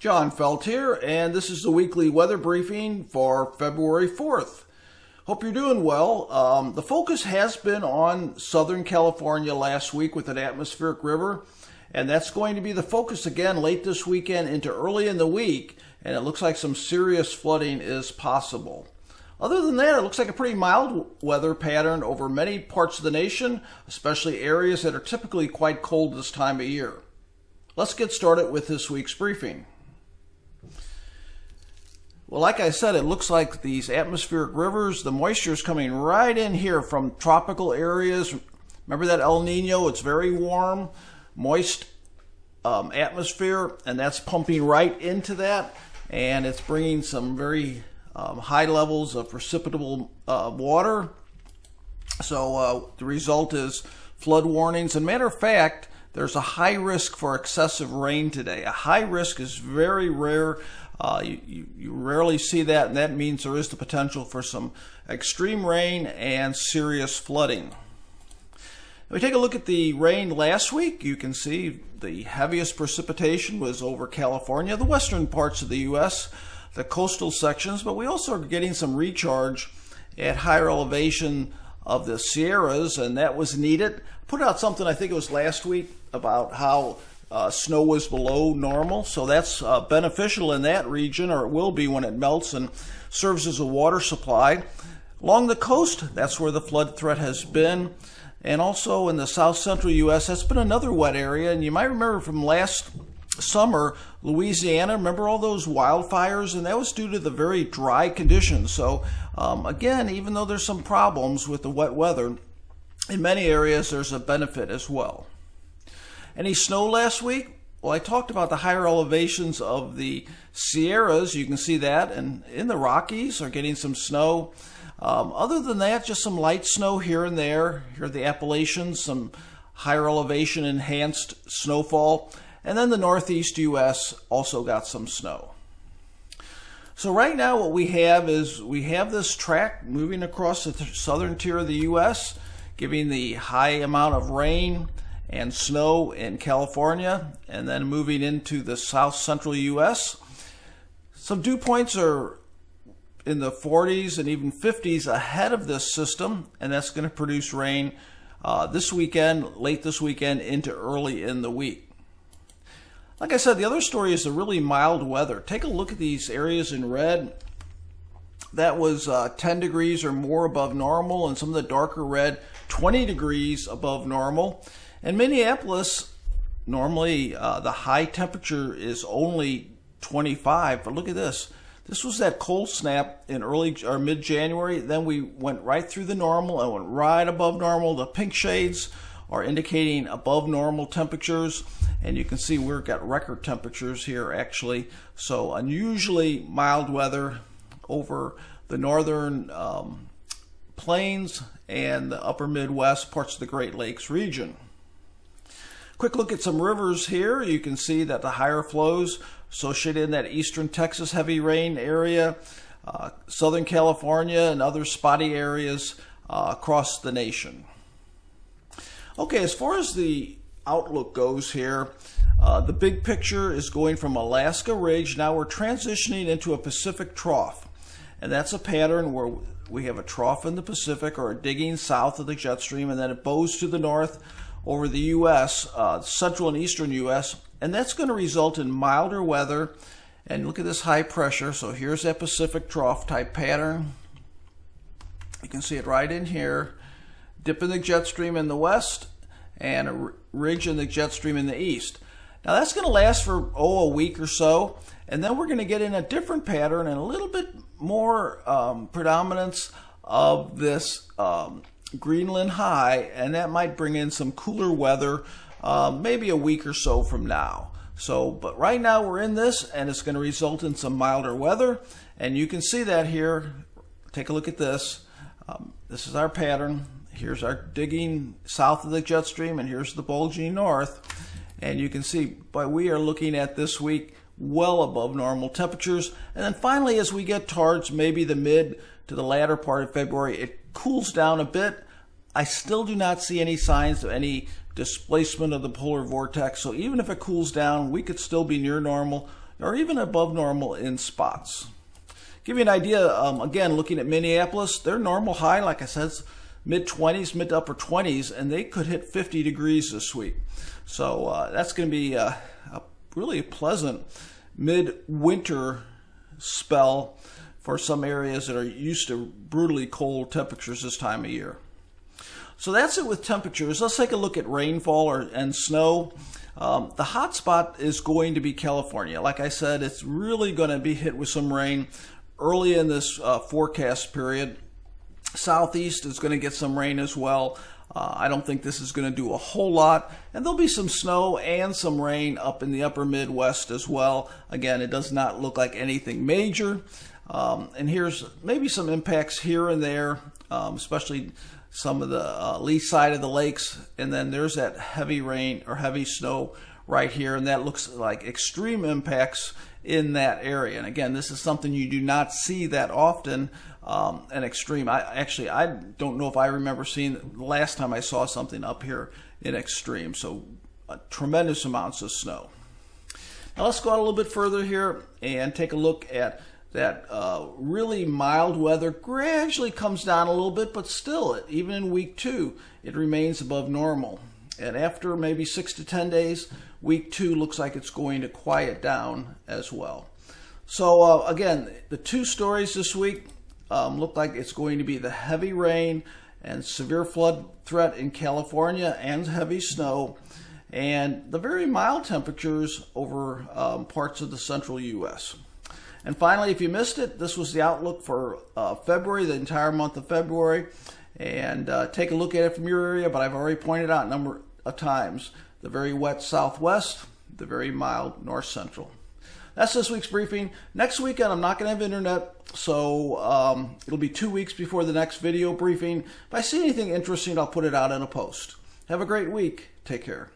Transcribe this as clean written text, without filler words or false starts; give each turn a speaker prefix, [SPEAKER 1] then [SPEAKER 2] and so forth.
[SPEAKER 1] John Felt here, and this is the weekly weather briefing for February 4th. Hope you're doing well. The focus has been on Southern California last week with an atmospheric river, and that's going to be the focus again late this weekend into early in the week, and it looks like some serious flooding is possible. Other than that, it looks like a pretty mild weather pattern over many parts of the nation, especially areas that are typically quite cold this time of year. Let's get started with this week's briefing. Well, like I said, it looks like these atmospheric rivers, the moisture is coming right in here from tropical areas. Remember that El Nino? It's very warm, moist atmosphere, and that's pumping right into that, and it's bringing some very high levels of precipitable water. So the result is flood warnings. And matter of fact, there's a high risk for excessive rain today. A high risk is very rare. You rarely see that, and that means there is the potential for some extreme rain and serious flooding. If we take a look at the rain last week, you can see the heaviest precipitation was over California, the western parts of the U.S., the coastal sections, but we also are getting some recharge at higher elevation of the Sierras, and that was needed. Put out something, I think it was last week, about how snow was below normal, so that's beneficial in that region, or it will be when it melts and serves as a water supply. Along the coast, that's where the flood threat has been, and also in the south central U.S., that's been another wet area. And you might remember from last summer, Louisiana, remember all those wildfires? And that was due to the very dry conditions. So again, even though there's some problems with the wet weather, in many areas there's a benefit as well. Any snow last week? Well, I talked about the higher elevations of the Sierras. You can see that, and in the Rockies are getting some snow. Other than that, just some light snow here and there. Here are the Appalachians, some higher elevation enhanced snowfall. And then the northeast U.S. also got some snow. So right now what we have is we have this track moving across the southern tier of the U.S., giving the high amount of rain and snow in California, and then moving into the south central U.S. Some dew points are in the 40s and even 50s ahead of this system, and that's going to produce rain this weekend, late this weekend into early in the week. Like I said, the other story is the really mild weather. Take a look at these areas in red. That was 10 degrees or more above normal, and some of the darker red, 20 degrees above normal. In Minneapolis, normally the high temperature is only 25, but look at this. This was that cold snap in early or mid-January. Then we went right through the normal and went right above normal. The pink shades are indicating above normal temperatures, and you can see we've got record temperatures here actually. So unusually mild weather over the northern plains and the upper Midwest, parts of the Great Lakes region. Quick look at some rivers here. You can see that the higher flows associated in that eastern Texas heavy rain area, Southern California, and other spotty areas across the nation. Okay, as far as the outlook goes here, the big picture is going from Alaska Ridge. Now we're transitioning into a Pacific trough, and that's a pattern where we have a trough in the Pacific or a digging south of the jet stream, and then it bows to the north over the U.S., central and eastern U.S., and that's going to result in milder weather. And look at this high pressure. So here's that Pacific trough type pattern. You can see it right in here. Dip in the jet stream in the west and a ridge in the jet stream in the east. Now that's going to last for a week or so, and then we're going to get in a different pattern and a little bit more predominance of this Greenland high, and that might bring in some cooler weather maybe a week or so from now. But right now we're in this, and it's going to result in some milder weather, and you can see that here. Take a look at this. This is our pattern. Here's our digging south of the jet stream, and here's the bulging north. And you can see, but we are looking at this week well above normal temperatures. And then finally, as we get towards maybe the mid to the latter part of February, it cools down a bit. I still do not see any signs of any displacement of the polar vortex. So even if it cools down, we could still be near normal or even above normal in spots. Give you an idea, again, looking at Minneapolis, their normal high, like I said, is mid-20s, mid to upper 20s, and they could hit 50 degrees this week. So that's going to be a really pleasant mid-winter spell for some areas that are used to brutally cold temperatures this time of year. So that's it with temperatures. Let's take a look at rainfall and snow. The hot spot is going to be California. Like I said, it's really going to be hit with some rain early in this forecast period. Southeast is going to get some rain as well. I don't think this is going to do a whole lot. And there'll be some snow and some rain up in the upper Midwest as well. Again, it does not look like anything major. And here's maybe some impacts here and there, especially some of the lee side of the lakes. And then there's that heavy rain or heavy snow right here. And that looks like extreme impacts in that area. And again, this is something you do not see that often. An extreme. I don't know if I remember seeing the last time I saw something up here in extreme. So tremendous amounts of snow. Now let's go out a little bit further here and take a look at that really mild weather. Gradually comes down a little bit, but still, even in week 2, it remains above normal. And after maybe 6 to 10 days, week 2 looks like it's going to quiet down as well. So again, the 2 stories this week look like it's going to be the heavy rain and severe flood threat in California and heavy snow, and the very mild temperatures over parts of the central U.S. And finally, if you missed it, this was the outlook for February, the entire month of February. And take a look at it from your area, but I've already pointed out a number of times the very wet southwest, the very mild north central. That's this week's briefing. Next weekend, I'm not going to have internet, so it'll be 2 weeks before the next video briefing. If I see anything interesting, I'll put it out in a post. Have a great week. Take care.